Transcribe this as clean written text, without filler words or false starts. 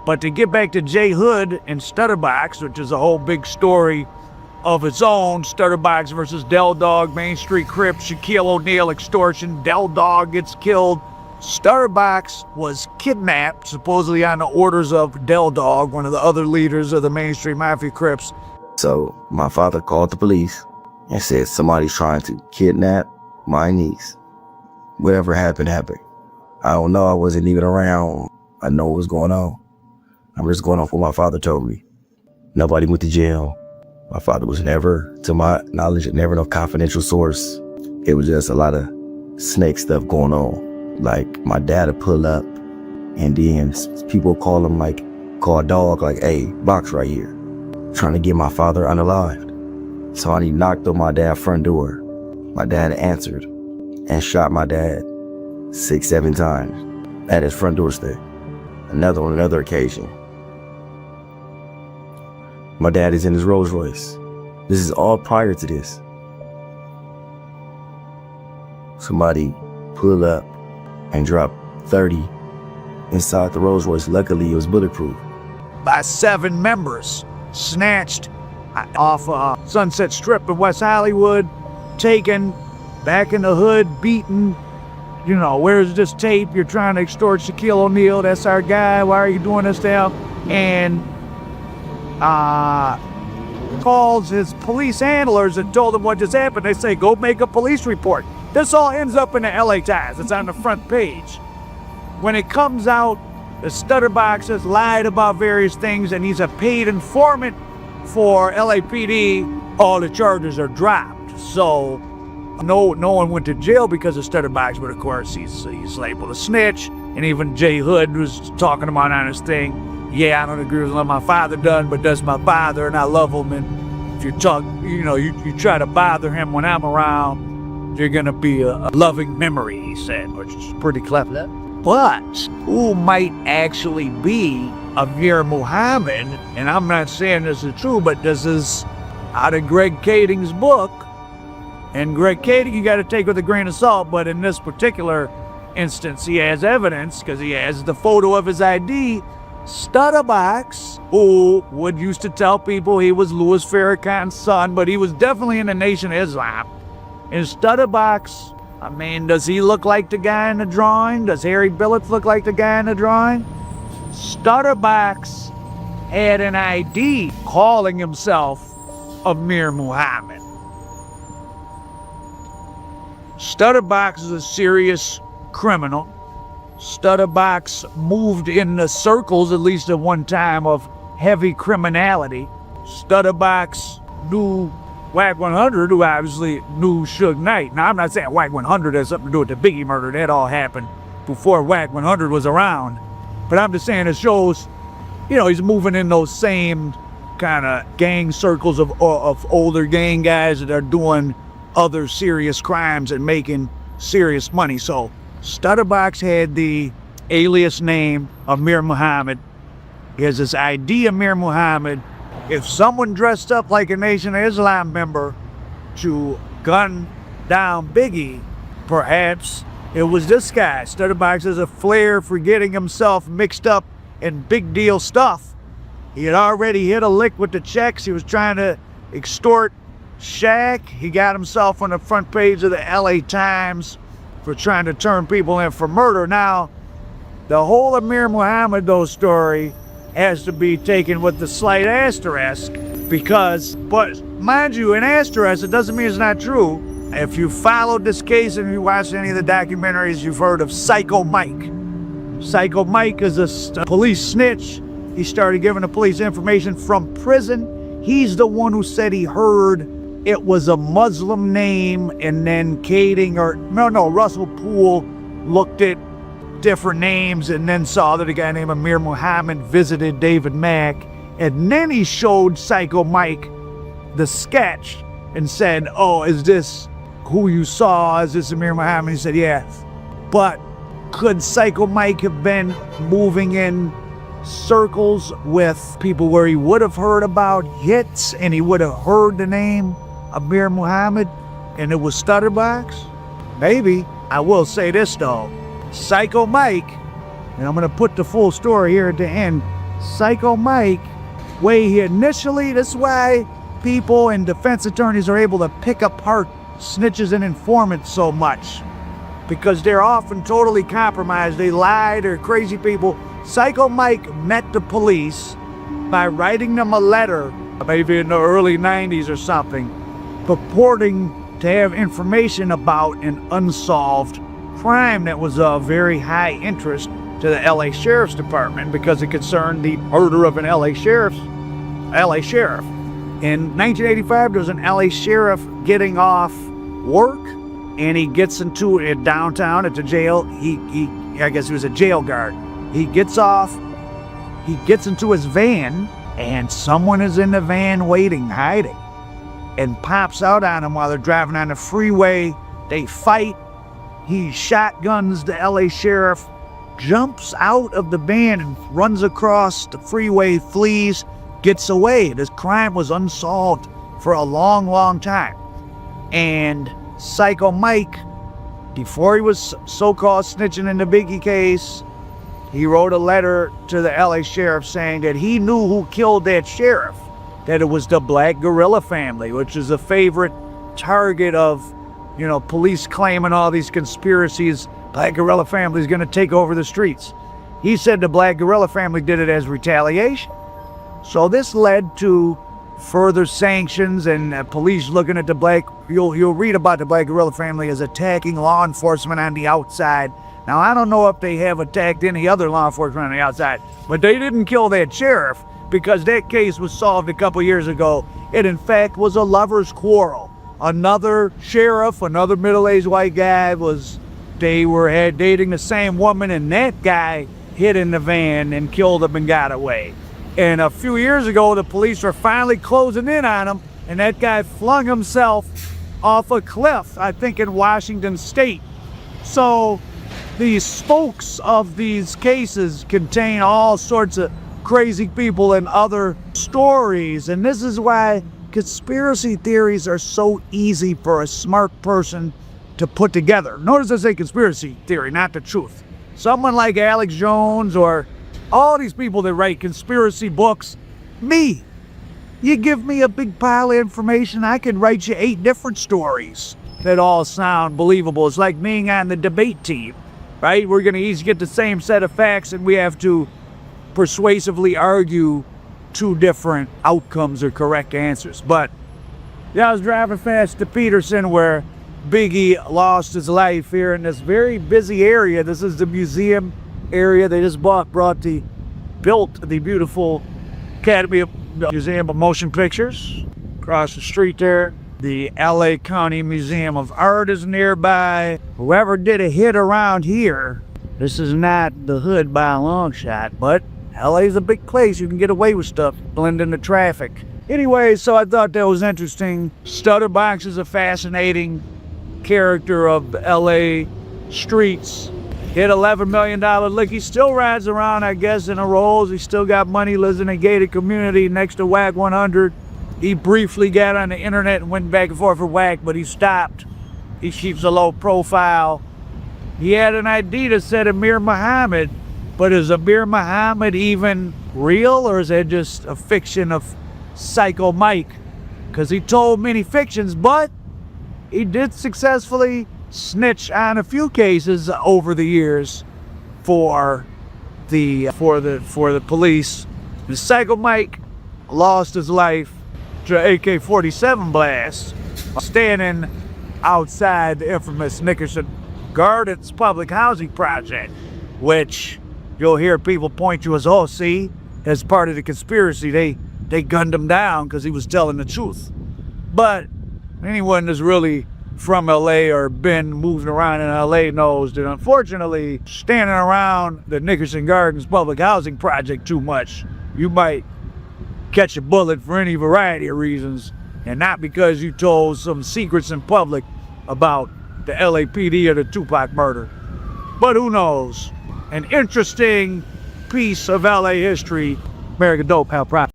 But to get back to J Hood and Stutterbox, which is a whole big story of its own, Stutterbox versus Dell Dog, Main Street Crips, Shaquille O'Neal, Extortion, Dell Dog gets killed. Stutterbox was kidnapped, supposedly on the orders of Dell Dog, one of the other leaders of the Main Street Mafia Crips. So my father called the police and said somebody's trying to kidnap my niece. Whatever happened, happened. I don't know, I wasn't even around. I know what's going on. I'm just going off what my father told me. Nobody went to jail. My father was never, to my knowledge, never no confidential source. It was just a lot of snake stuff going on. Like my dad would pull up and then people call him call a dog like, hey, box right here. Trying to get my father unalived. So he knocked on my dad's front door. My dad answered and shot my dad 6-7 times at his front doorstep. On another occasion. My dad is in his Rolls-Royce. This is all prior to this. Somebody pulled up and dropped 30 inside the Rolls-Royce. Luckily, it was bulletproof. By 7 members, snatched off Sunset Strip in West Hollywood, taken back in the hood, beaten. You know, where's this tape? You're trying to extort Shaquille O'Neal. That's our guy. Why are you doing this now? And calls his police handlers and told them what just happened. They say, go make a police report. This all ends up in the LA Times. It's on the front page. When it comes out, the Stutterbox has lied about various things and he's a paid informant for LAPD. All the charges are dropped. So no one went to jail because of Stutterbox, but of course he's labeled a snitch. And even J Hood was talking about on his thing. Yeah, I don't agree with what my father done, but that's my father and I love him. And if you talk, you try to bother him when I'm around, you're gonna be a loving memory, he said, which is pretty clever. But who might actually be Amir Muhammad, and I'm not saying this is true, but this is out of Greg Kading's book. And Greg Kading, you gotta take with a grain of salt, but in this particular instance, he has evidence, because he has the photo of his ID. Stutterbox, who would used to tell people he was Louis Farrakhan's son, but he was definitely in the Nation of Islam. And Stutterbox, I mean, does he look like the guy in the drawing? Does Harry Billets look like the guy in the drawing? Stutterbox had an ID calling himself Amir Muhammad. Stutterbox is a serious criminal. Stutterbox moved in the circles, at least at one time, of heavy criminality. Stutterbox knew Wack 100, who obviously knew Suge Knight. Now, I'm not saying Wack 100 has something to do with the Biggie murder. That all happened before Wack 100 was around. But I'm just saying it shows, he's moving in those same kind of gang circles of older gang guys that are doing other serious crimes and making serious money. So Stutterbox had the alias name Amir Muhammad. He has this ID Amir Muhammad. If someone dressed up like a Nation of Islam member to gun down Biggie, perhaps it was this guy. Stutterbox has a flair for getting himself mixed up in big deal stuff. He had already hit a lick with the checks. He was trying to extort Shaq. He got himself on the front page of the LA Times for trying to turn people in for murder. Now, the whole Amir Muhammad, though, story has to be taken with the slight asterisk but mind you, an asterisk, it doesn't mean it's not true. If you followed this case and you watched any of the documentaries, you've heard of Psycho Mike. Psycho Mike is a police snitch. He started giving the police information from prison. He's the one who said he heard it was a Muslim name, and then Russell Poole looked at different names and then saw that a guy named Amir Muhammad visited David Mack, and then he showed Psycho Mike the sketch and said, oh, is this who you saw? Is this Amir Muhammad? He said, yes. But could Psycho Mike have been moving in circles with people where he would have heard about hits and he would have heard the name Amir Muhammad and it was Stutterbox? Maybe. I will say this though, Psycho Mike, and I'm gonna put the full story here at the end, Psycho Mike, way he initially, this is why people and defense attorneys are able to pick apart snitches and informants so much, because they're often totally compromised. They lie, they're crazy people. Psycho Mike met the police by writing them a letter, maybe in the early 90s or something, purporting to have information about an unsolved crime that was of very high interest to the LA Sheriff's Department because it concerned the murder of an LA sheriff. In 1985, there was an LA sheriff getting off work, and he gets into it downtown at the jail. I guess he was a jail guard. He gets off, he gets into his van, and someone is in the van waiting, hiding, and pops out on him while they're driving on the freeway. They fight. He shotguns the LA sheriff, jumps out of the van and runs across the freeway, flees, gets away. This crime was unsolved for a long, long time. And Psycho Mike, before he was so-called snitching in the Biggie case, he wrote a letter to the LA sheriff saying that he knew who killed that sheriff, that it was the Black Guerrilla family, which is a favorite target of, police claiming all these conspiracies. Black Guerrilla family is going to take over the streets. He said the Black Guerrilla family did it as retaliation. So this led to further sanctions and police looking at the you'll read about the Black Guerrilla family as attacking law enforcement on the outside. Now, I don't know if they have attacked any other law enforcement on the outside, but they didn't kill that sheriff because that case was solved a couple years ago. It, in fact, was a lover's quarrel. Another sheriff, another middle-aged white guy, they were dating the same woman, and that guy hid in the van and killed him and got away. And a few years ago, the police were finally closing in on him, and that guy flung himself off a cliff, I think in Washington State. So the spokes of these cases contain all sorts of crazy people and other stories, and this is why conspiracy theories are so easy for a smart person to put together. Notice I say conspiracy theory, not the truth. Someone like Alex Jones or all these people that write conspiracy books, me, you give me a big pile of information, I can write you 8 different stories that all sound believable. It's like being on the debate team, right? We're going to each get the same set of facts, and we have to persuasively argue 2 different outcomes or correct answers. But yeah, I was driving fast to Peterson where Biggie lost his life here in this very busy area. This is the museum area. They just built the beautiful Academy of Museum of Motion Pictures across the street there. The LA County Museum of Art is nearby. Whoever did a hit around here, this is not the hood by a long shot, but LA's a big place. You can get away with stuff, blend into traffic. Anyway, so I thought that was interesting. Stutterbox is a fascinating character of LA streets. Hit $11 million lick. He still rides around, I guess, in a Rolls. He still got money, lives in a gated community next to WAC 100. He briefly got on the internet and went back and forth for WAC, but he stopped. He keeps a low profile. He had an ID that said Amir Muhammad, but is Amir Muhammad even real, or is that just a fiction of Psycho Mike? Because he told many fictions, but he did successfully snitch on a few cases over the years for the police. The Psycho Mike lost his life to an AK-47 blast standing outside the infamous Nickerson Gardens public housing project, which you'll hear people point to as, oh, see, as part of the conspiracy, they gunned him down because he was telling the truth. But anyone that's really from LA or been moving around in LA knows that unfortunately standing around the Nickerson Gardens public housing project too much, you might catch a bullet for any variety of reasons, and not because you told some secrets in public about the LAPD or the Tupac murder. But who knows? An interesting piece of LA history. American Dope, Hal Pride.